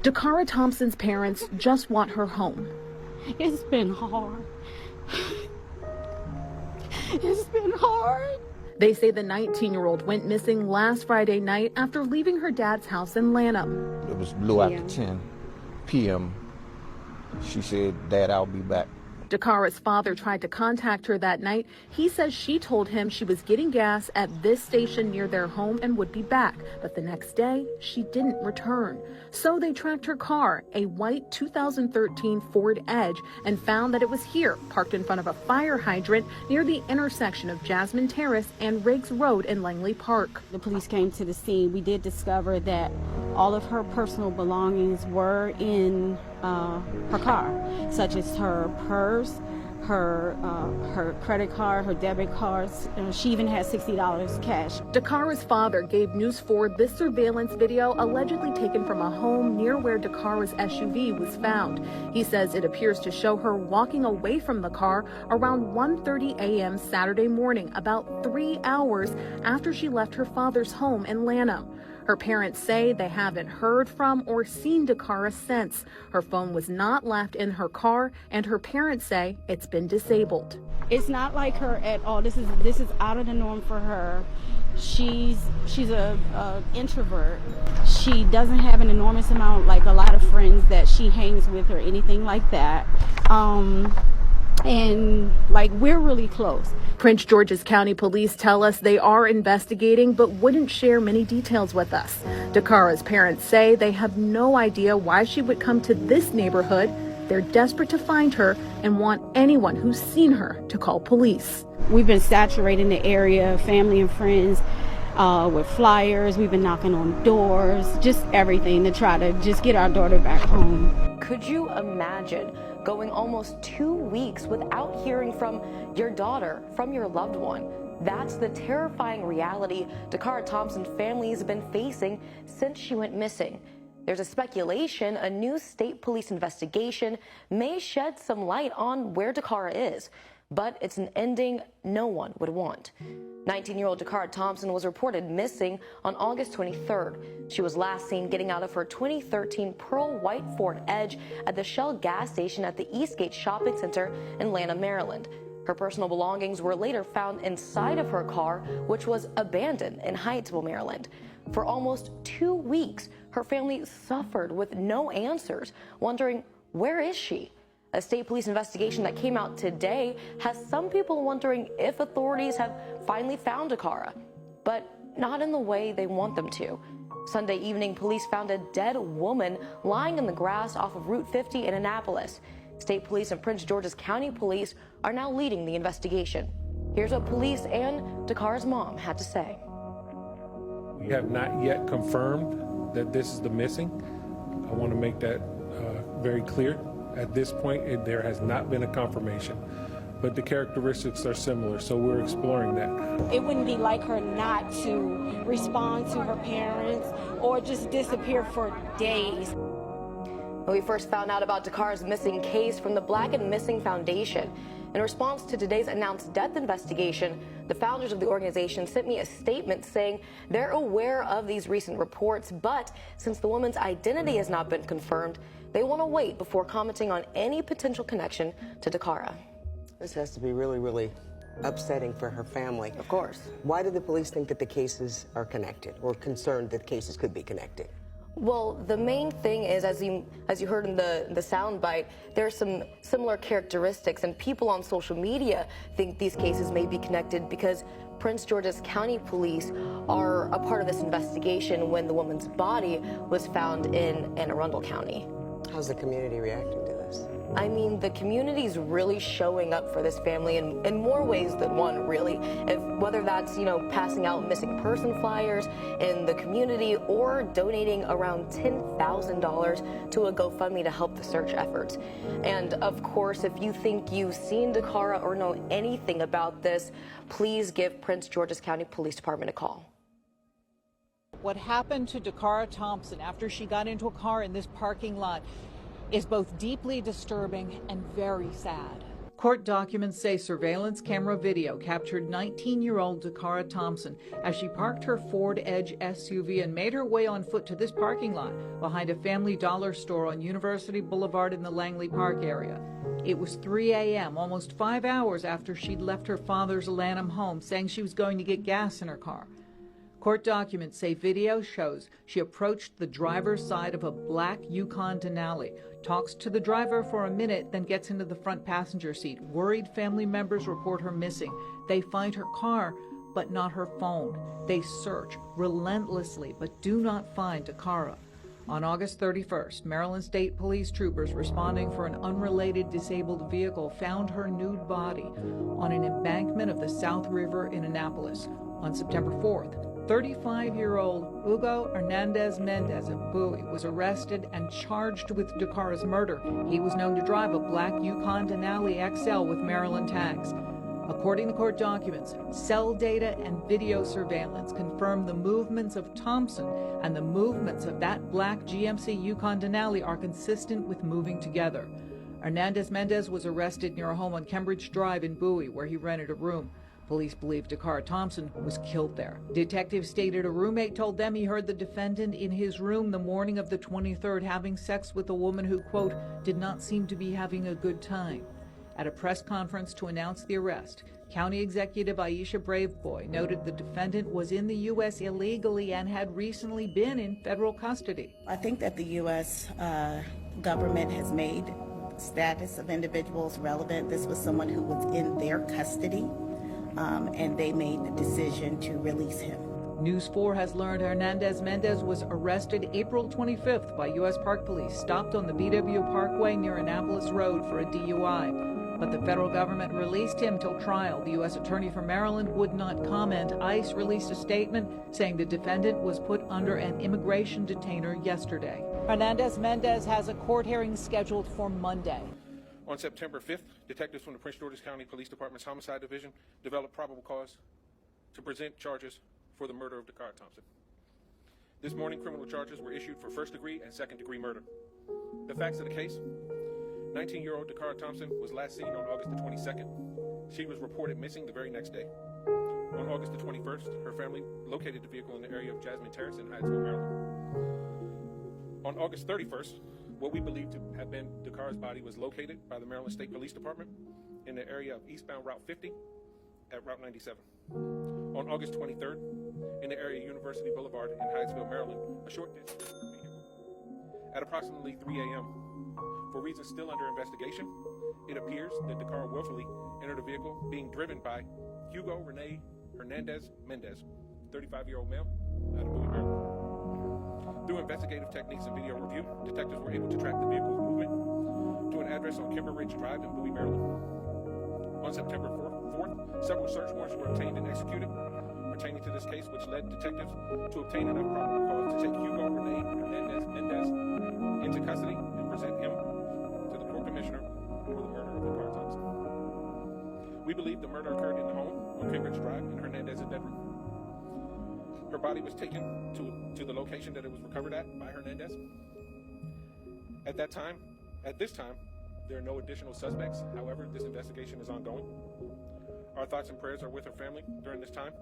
Dacara Thompson's parents just want her home. It's been hard. It's been hard. They say the 19-year-old went missing last Friday night after leaving her dad's house in Lanham. It was a little after 10 p.m. She said, "Dad, I'll be back." Dakara's father tried to contact her that night. He says she told him she was getting gas at this station near their home and would be back. But the next day, she didn't return. So they tracked her car, a white 2013 Ford Edge, and found that it was here, parked in front of a fire hydrant near the intersection of Jasmine Terrace and Riggs Road in Langley Park. The police came to the scene. We did discover that all of her personal belongings were in her car, such as her purse, her credit card, her debit cards. She even had $60 cash. Dakara's father gave News 4 this surveillance video allegedly taken from a home near where Dakara's SUV was found. He says it appears to show her walking away from the car around 1:30 a.m. Saturday morning, about 3 hours after she left her father's home in Lanham. Her parents say they haven't heard from or seen Dacara since. Her phone was not left in her car, and her parents say it's been disabled. It's not like her at all. This is out of the norm for her. She's a introvert. She doesn't have an enormous amount, like a lot of friends that she hangs with or anything like that. And like, we're really close. Prince George's County Police tell us they are investigating but wouldn't share many details with us. Dakara's parents say they have no idea why she would come to this neighborhood. They're desperate to find her and want anyone who's seen her to call police. We've been saturating the area, family and friends, with flyers. We've been knocking on doors, just everything to try to just get our daughter back home. Could you imagine going almost 2 weeks without hearing from your daughter, from your loved one? That's the terrifying reality Dacara Thompson's family has been facing since she went missing. There's a speculation a new state police investigation may shed some light on where Dacara is, but it's an ending no one would want. 19-year-old Dacara Thompson was reported missing on August 23rd. She was last seen getting out of her 2013 pearl white Ford Edge at the Shell gas station at the Eastgate Shopping Center in Lanham, Maryland. Her personal belongings were later found inside of her car, which was abandoned in Hyattsville, Maryland. For almost 2 weeks, her family suffered with no answers, wondering, where is she? A state police investigation that came out today has some people wondering if authorities have finally found Dacara, but not in the way they want them to. Sunday evening, police found a dead woman lying in the grass off of Route 50 in Annapolis. State police and Prince George's County Police are now leading the investigation. Here's what police and Dakara's mom had to say. We have not yet confirmed that this is the missing. I want to make that very clear. At this point, there has not been a confirmation, but the characteristics are similar, so we're exploring that. It wouldn't be like her not to respond to her parents or just disappear for days. When we first found out about Dakara's missing case from the Black and Missing Foundation, in response to today's announced death investigation, the founders of the organization sent me a statement saying they're aware of these recent reports, but since the woman's identity has not been confirmed, they want to wait before commenting on any potential connection to Dacara. This has to be really, really upsetting for her family. Of course. Why do the police think that the cases are connected, or concerned that cases could be connected? Well, the main thing is, as you heard in the soundbite, there are some similar characteristics, and people on social media think these cases may be connected because Prince George's County Police are a part of this investigation when the woman's body was found in Anne Arundel County. How's the community reacting to this? I mean, the community's really showing up for this family in more ways than one, really. Whether that's, passing out missing person flyers in the community or donating around $10,000 to a GoFundMe to help the search efforts. And of course, if you think you've seen Dacara or know anything about this, please give Prince George's County Police Department a call. What happened to Dacara Thompson after she got into a car in this parking lot is both deeply disturbing and very sad. Court documents say surveillance camera video captured 19-year-old Dacara Thompson as she parked her Ford Edge SUV and made her way on foot to this parking lot behind a Family Dollar store on University Boulevard in the Langley Park area. It was 3 a.m., almost 5 hours after she'd left her father's Lanham home, saying she was going to get gas in her car. Court documents say video shows she approached the driver's side of a black Yukon Denali, talks to the driver for a minute, then gets into the front passenger seat. Worried family members report her missing. They find her car, but not her phone. They search relentlessly, but do not find Dacara. On August 31st, Maryland State Police troopers responding for an unrelated disabled vehicle found her nude body on an embankment of the South River in Annapolis. On September 4th, 35-year-old Hugo Hernandez-Mendez of Bowie was arrested and charged with Dakara's murder. He was known to drive a black Yukon Denali XL with Maryland tags. According to court documents, cell data and video surveillance confirm the movements of Thompson and the movements of that black GMC Yukon Denali are consistent with moving together. Hernandez-Mendez was arrested near a home on Cambridge Drive in Bowie, where he rented a room. Police believe Dacara Thompson was killed there. Detectives stated a roommate told them he heard the defendant in his room the morning of the 23rd having sex with a woman who, quote, did not seem to be having a good time. At a press conference to announce the arrest, County Executive Aisha Braveboy noted the defendant was in the U.S. illegally and had recently been in federal custody. I think that the U.S. Government has made status of individuals relevant. This was someone who was in their custody, and they made the decision to release him. News 4 has learned Hernandez-Mendez was arrested April 25th by U.S. Park Police, stopped on the BW Parkway near Annapolis Road for a DUI. But the federal government released him till trial. The U.S. Attorney for Maryland would not comment. ICE released a statement saying the defendant was put under an immigration detainer yesterday. Hernandez-Mendez has a court hearing scheduled for Monday. On September 5th, detectives from the Prince George's County Police Department's Homicide Division developed probable cause to present charges for the murder of Dacara Thompson. This morning, criminal charges were issued for first-degree and second-degree murder. The facts of the case: 19-year-old Dacara Thompson was last seen on August the 22nd. She was reported missing the very next day. On August the 21st, her family located the vehicle in the area of Jasmine Terrace in Hyattsville, Maryland. On August 31st, what we believe to have been Dakara's body was located by the Maryland State Police Department in the area of eastbound Route 50 at Route 97. On August 23rd, in the area of University Boulevard in Hyattsville, Maryland, a short distance from her vehicle. At approximately 3 a.m., for reasons still under investigation, it appears that Dacara willfully entered a vehicle being driven by Hugo Hernandez-Mendez, 35-year-old male, out of Bowie, Maryland. Through investigative techniques and video review, detectives were able to track the vehicle's movement to an address on Kimber Ridge Drive in Bowie, Maryland. On September 4th, several search warrants were obtained and executed pertaining to this case, which led detectives to obtain enough probable cause to take Hugo Hernandez-Mendez into custody and present him to the court commissioner for the murder of Dacara Thompson. We believe the murder occurred in the home on Cambridge Drive in Hernandez's bedroom. Her body was taken to the location that it was recovered at by Hernandez. At this time, there are no additional suspects. However, this investigation is ongoing. Our thoughts and prayers are with her family during this time.